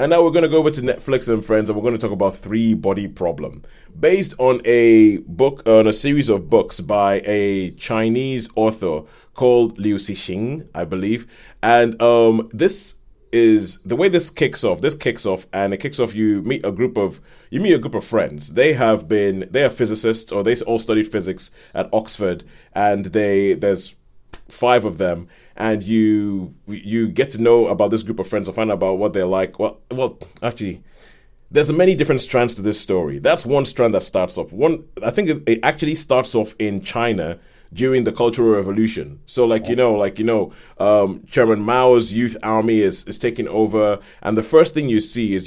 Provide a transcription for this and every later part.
And now we're going to go over to Netflix and Friends, and we're going to talk about Three Body Problem, based on a book, on a series of books by a Chinese author called Liu Cixin, I believe. And this is the way this kicks off. This kicks off, and it kicks off. You meet a group of friends. They are physicists, or they all studied physics at Oxford, and there's five of them, and you get to know about this group of friends and find out about what they're like. Actually, there's many different strands to this story. That's one strand that starts off. I think it actually starts off in China during the Cultural Revolution. So, Chairman Mao's Youth Army is taking over, and the first thing you see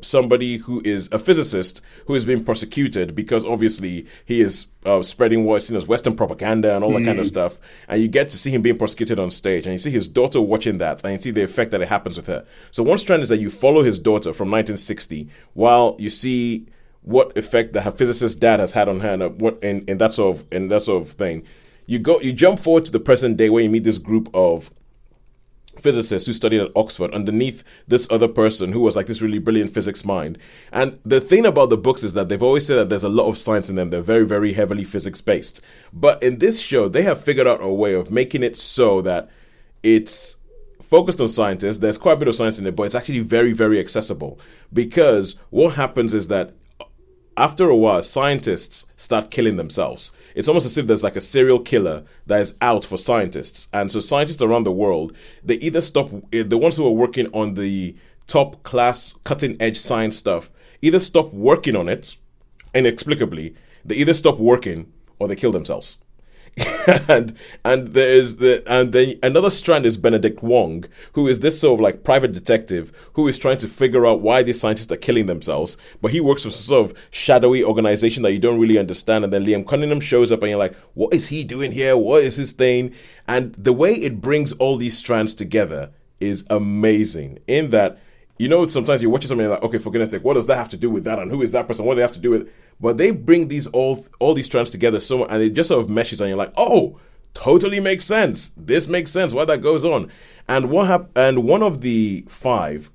somebody who is a physicist who is being prosecuted because obviously he is spreading what's seen as Western propaganda and all that kind of stuff. And you get to see him being prosecuted on stage, and you see his daughter watching that, and you see the effect that it happens with her. So one strand is that you follow his daughter from 1960 while you see what effect that her physicist dad has had on her, and what in that sort of thing. You jump forward to the present day where you meet this group of physicists who studied at Oxford underneath this other person who was like this really brilliant physics mind. And the thing about the books is that they've always said that there's a lot of science in them. They're very, very heavily physics based. But in this show, they have figured out a way of making it so that it's focused on scientists. There's quite a bit of science in it, but it's actually very, very accessible. Because what happens is that after a while, scientists start killing themselves. It's almost as if there's like a serial killer that is out for scientists. And so scientists around the world, they either stop, the ones who are working on the top class, cutting edge science stuff, either stop working on it inexplicably. They either stop working or they kill themselves. and then another strand is Benedict Wong, who is this sort of like private detective who is trying to figure out why these scientists are killing themselves. But he works for some sort of shadowy organization that you don't really understand. And then Liam Cunningham shows up, and you're like, what is he doing here? What is his thing? And the way it brings all these strands together is amazing. In that, sometimes you're watching something and you're like, okay, for goodness sake, what does that have to do with that? And who is that person? What do they have to do with? But they bring these all these strands together so much, and it just sort of meshes, and you're like, oh, totally makes sense. This makes sense why that goes on. And and one of the five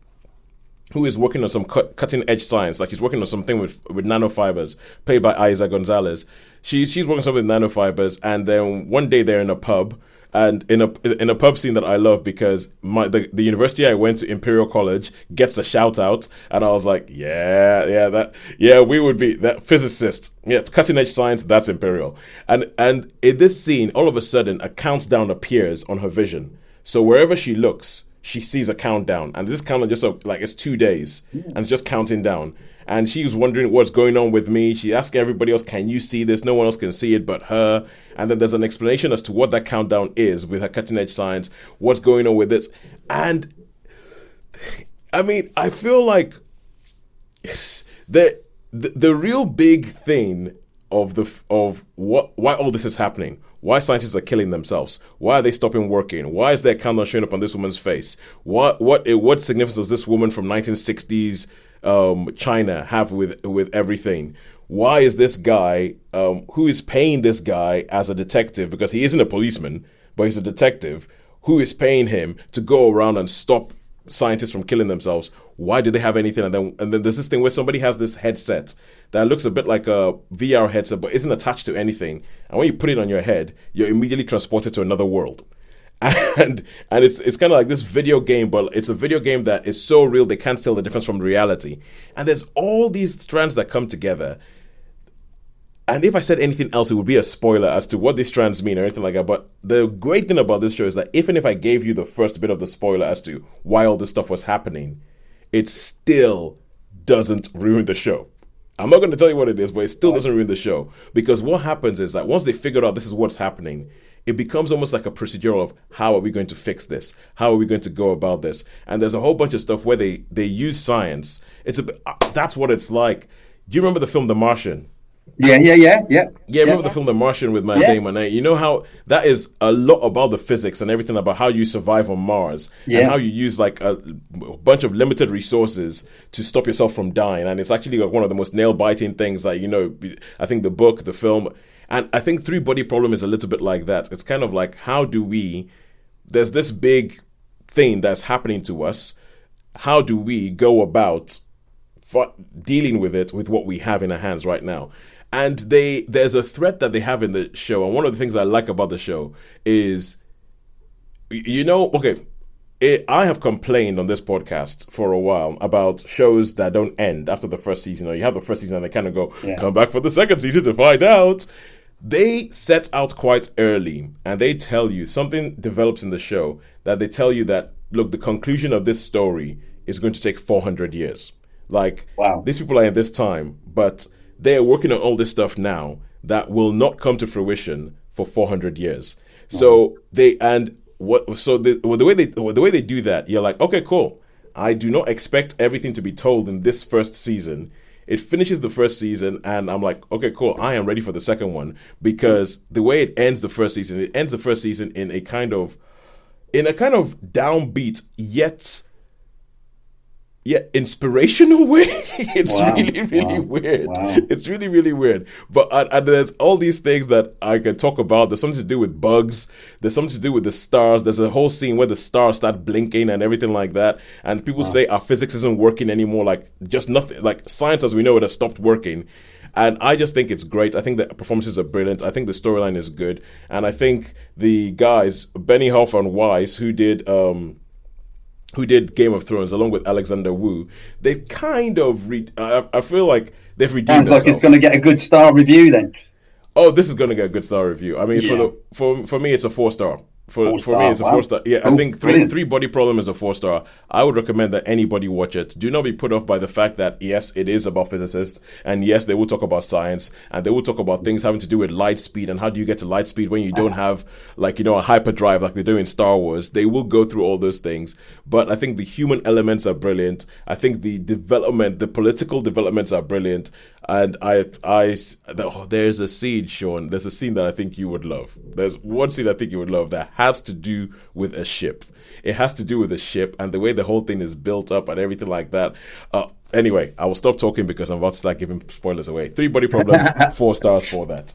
who is working on some cutting edge science, like he's working on something with nanofibers, played by Isa Gonzalez. She's working something with nanofibers, and then one day they're in a pub. And in a pub scene that I love, because the university I went to, Imperial College, gets a shout out, and I was like, we would be that physicist, cutting edge science, that's Imperial. And in this scene, all of a sudden, a countdown appears on her vision. So wherever she looks, she sees a countdown, and this countdown just like it's 2 days, and it's just counting down. And she was wondering what's going on with me. She asked everybody else, can you see this? No one else can see it but her. And then there's an explanation as to what that countdown is with her cutting edge science, what's going on with this. And I mean, I feel like the real big thing of why all this is happening, why scientists are killing themselves, why are they stopping working, why is there a countdown showing up on this woman's face, what significance does this woman from 1960s China have with everything? Why is this guy who is paying this guy as a detective, because he isn't a policeman but he's a detective, who is paying him to go around and stop scientists from killing themselves? Why do they have anything? And then there's this thing where somebody has this headset that looks a bit like a VR headset but isn't attached to anything, and when you put it on your head, you're immediately transported to another world. And it's kind of like this video game, but it's a video game that is so real they can't tell the difference from reality. And there's all these strands that come together. And if I said anything else, it would be a spoiler as to what these strands mean or anything like that. But the great thing about this show is that even if I gave you the first bit of the spoiler as to why all this stuff was happening, it still doesn't ruin the show. I'm not going to tell you what it is, but it still doesn't ruin the show. Because what happens is that once they figure out this is what's happening, it becomes almost like a procedural of how are we going to fix this? How are we going to go about this? And there's a whole bunch of stuff where they use science. That's what it's like. Do you remember the film The Martian? Yeah. Remember the film The Martian with Matt Damon? You know how that is a lot about the physics and everything about how you survive on Mars and how you use like a bunch of limited resources to stop yourself from dying. And it's actually like one of the most nail-biting things that, I think the book, the film, and I think Three Body Problem is a little bit like that. It's kind of like, there's this big thing that's happening to us, how do we go about dealing with it with what we have in our hands right now? And there's a threat that they have in the show, and one of the things I like about the show is, okay, I have complained on this podcast for a while about shows that don't end after the first season. Or you have the first season and they kind of go, come back for the second season to find out. They set out quite early and they tell you something develops in the show that they tell you that, look, the conclusion of this story is going to take 400 years. Like, these people are in this time, but they're working on all this stuff now that will not come to fruition for 400 years. So the way they do that, you're like, okay, cool. I do not expect everything to be told in this first season. It finishes the first season, and I'm like, okay, cool. I am ready for the second one, because the way it ends the first season, in a kind of downbeat yet inspirational way. It's really weird. It's really weird. But there's all these things that I can talk about. There's something to do with bugs. There's something to do with the stars. There's a whole scene where the stars start blinking and everything like that. And people say our physics isn't working anymore. Like, just nothing. Like, science as we know it has stopped working. And I just think it's great. I think the performances are brilliant. I think the storyline is good. And I think the guys, Benioff and Weiss, who did Game of Thrones along with Alexander Wu, they kind of I feel like they've redeemed themselves. Sounds like it's going to get a good star review then. Oh, this is going to get a good star review. I mean, for me, it's a 4-star. For me, it's a 4-star. Yeah, I think three Body Problem is a 4-star. I would recommend that anybody watch it. Do not be put off by the fact that, yes, it is about physicists, and yes, they will talk about science, and they will talk about things having to do with light speed, and how do you get to light speed when you don't have, a hyperdrive like they do in Star Wars. They will go through all those things, but I think the human elements are brilliant. I think the political developments are brilliant. And there's a scene, Sean. There's a scene that I think you would love. There's one scene I think you would love that has to do with a ship. It has to do with a ship and the way the whole thing is built up and everything like that. Anyway, I will stop talking because I'm about to start giving spoilers away. 3 Body Problem, 4 stars for that.